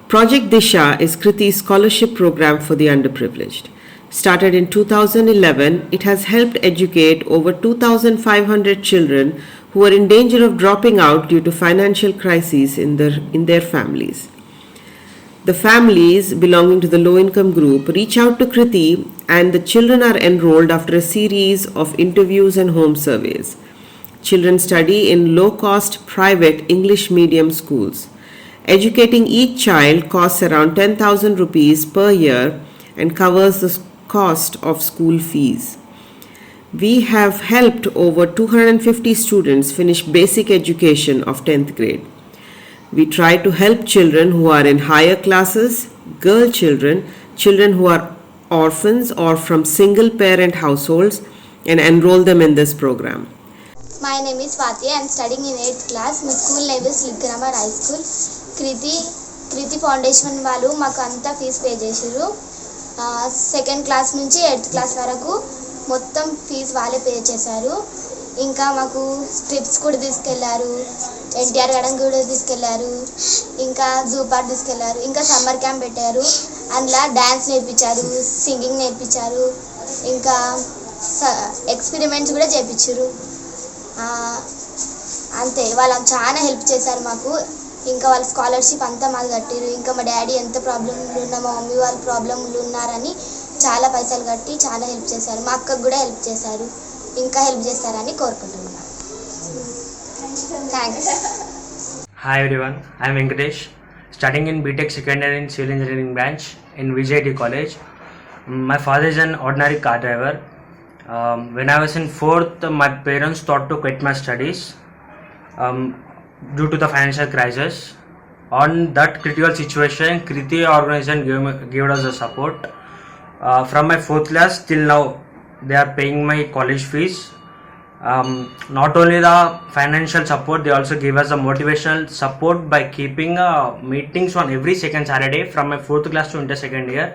Project Disha is Kriti's scholarship program for the underprivileged. Started in 2011, it has helped educate over 2,500 children who are in danger of dropping out due to financial crises in their families. The families belonging to the low income group reach out to Kriti, and the children are enrolled after a series of interviews and home surveys. Children study in low cost private English medium schools. Educating each child costs around 10,000 rupees per year and covers the cost of school fees. We have helped over 250 students finish basic education of 10th grade. We try to help children who are in higher classes, girl children, children who are orphans or from single parent households, and enroll them in this program. My name is Swati. I am studying in 8th class. My school name is Ligramar High School. Kriti Foundation వాళ్ళు మాకు అంతా fee pay చేసారు. 2nd class నుంచి 8th class వరకు మొత్తం fee వాళ్ళే pay చేశారు. ఇంకా మాకు ట్రిప్స్ కూడా తీసుకెళ్లారు, ఎన్టీఆర్ గార్డెన్ కూడా తీసుకెళ్లారు, ఇంకా జూ పార్క్ తీసుకెళ్లారు, ఇంకా సమ్మర్ క్యాంప్ పెట్టారు. అందులో డ్యాన్స్ నేర్పించారు, సింగింగ్ నేర్పించారు, ఇంకా ఎక్స్పెరిమెంట్స్ కూడా చేయించారు. అంతే, వాళ్ళు చాలా హెల్ప్ చేశారు మాకు. ఇంకా వాళ్ళ స్కాలర్షిప్ అంతా మాకు కట్టారు. ఇంకా మా డాడీ ఎంత ప్రాబ్లంలు ఉన్నా, మా మమ్మీ వాళ్ళు ప్రాబ్లంలు ఉన్నారని చాలా పైసలు కట్టి చాలా హెల్ప్ చేశారు. మా అక్కకు కూడా హెల్ప్ చేశారు, ఇంకా హెల్ప్ చేస్తారని కోరుకుంటున్నాను. Thanks. Hi everyone, I am Venkatesh, studying in BTech second year in Civil Engineering branch in VJT College. My father is an ordinary car driver. When I was in 4th, my parents thought to quit my studies due to the financial crisis. On that critical situation, Kriti organization gave us the support. From my 4th class till now, they are paying my college fees. Not only the financial support, they also give us the motivational support by keeping meetings on every second Saturday from my 4th class to inter second year.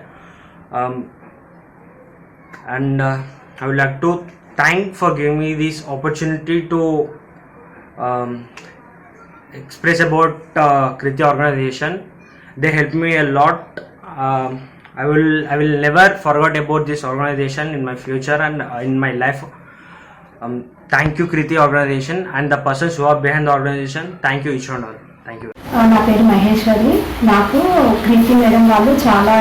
And I would like to thank for giving me this opportunity to express about Kriti organization. They helped me a lot. I will never forget about this organization in my future and in my life. Thank you Kriti organization and the persons who are behind the organization. Thank you each and all. Thank you. నా పేరు మహేశ్వరి. నాకు Kriti madam వాళ్ళు చాలా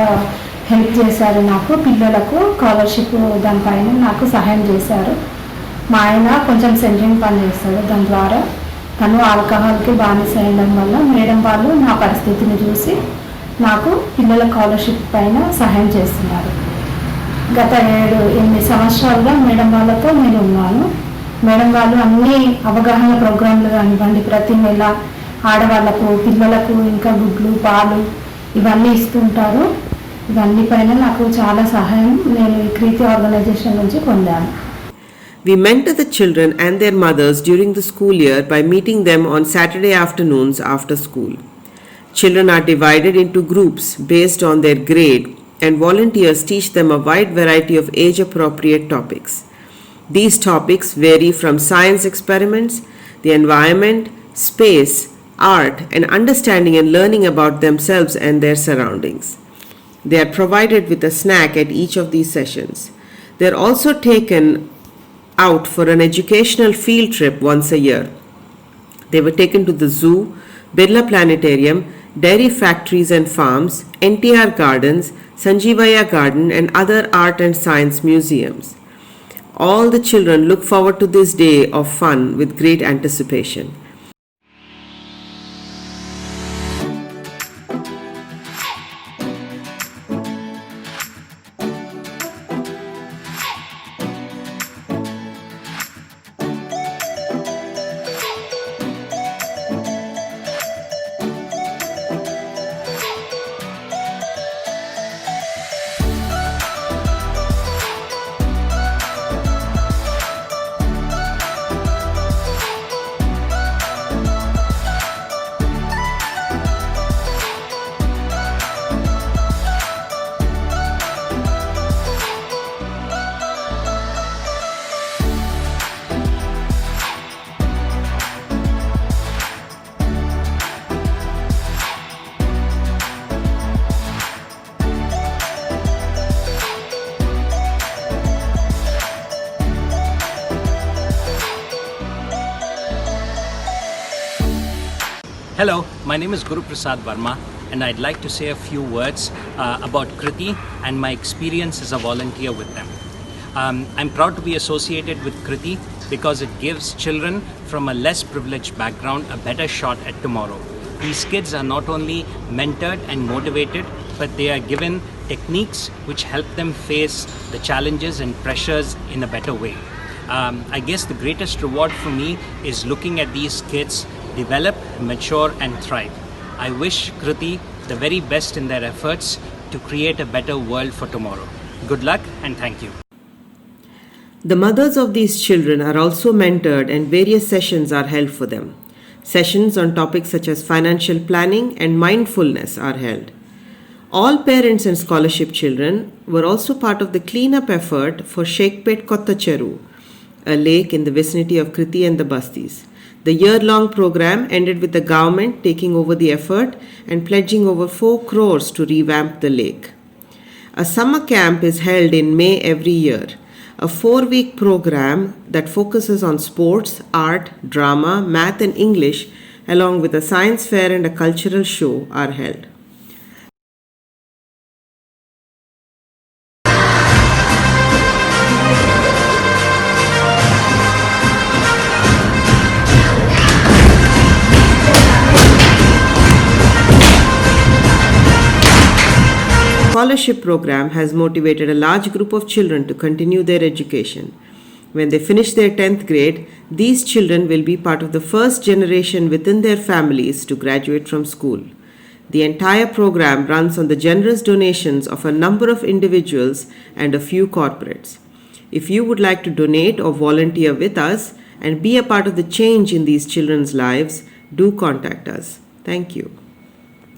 help చేశారు. నాకు పిల్లలకు scholarship దానిపైన నాకు సహాయం చేశారు. మా ఆయన కొంచెం సెంట్రింగ్ పని చేస్తారు. దాని ద్వారా తను ఆల్కహాల్కి బానిస అయిన వల్ల మేడం వాళ్ళు నా పరిస్థితిని చూసి నాకు పిల్లల స్కాలర్షిప్ పైన సహాయం చేస్తున్నారు. గత 7-8 సంవత్సరాలుగా మేడం వాళ్ళతో నేను ఉన్నాను. మేడం వాళ్ళు అన్ని అవగాహన ప్రోగ్రాంలు కానివ్వండి, ప్రతి నెల ఆడవాళ్లకు, పిల్లలకు ఇంకా గుడ్లు, పాలు ఇవన్నీ ఇస్తుంటారు. ఇవన్నీ పైన నాకు చాలా సహాయం నేను ఈ క్రీతి ఆర్గనైజేషన్ నుంచి పొందాను. We mentor the children and their mothers during the school year by meeting them on Saturday afternoons after school. Children are divided into groups based on their grade, and volunteers teach them a wide variety of age-appropriate topics. These topics vary from science experiments, the environment, space, art, and understanding and learning about themselves and their surroundings. They are provided with a snack at each of these sessions. They are also taken out for an educational field trip once a year. They were taken to the zoo, Birla Planetarium, dairy factories and farms, NTR Gardens, Sanjeevaya Garden, and other art and science museums. All the children look forward to this day of fun with great anticipation. Hello, my name is Guru Prasad Verma, and I'd like to say a few words about Kriti and my experience as a volunteer with them. I'm proud to be associated with Kriti because it gives children from a less privileged background a better shot at tomorrow. These kids are not only mentored and motivated, but they are given techniques which help them face the challenges and pressures in a better way. I guess the greatest reward for me is looking at these kids develop, mature and thrive. I wish Kriti the very best in their efforts to create a better world for tomorrow. Good luck and thank you. The mothers of these children are also mentored and various sessions are held for them. Sessions on topics such as financial planning and mindfulness are held. All parents and scholarship children were also part of the cleanup effort for Sheikhpet Kottacheru, a lake in the vicinity of Kriti and the Bastis. The year-long program ended with the government taking over the effort and pledging over 4 crores to revamp the lake. A summer camp is held in May every year, a 4-week program that focuses on sports, art, drama, math and English, along with a science fair and a cultural show are held. Scholarship program has motivated a large group of children to continue their education. When they finish their 10th grade, these children will be part of the first generation within their families to graduate from school. The entire program runs on the generous donations of a number of individuals and a few corporates. If you would like to donate or volunteer with us and be a part of the change in these children's lives, do contact us. Thank you.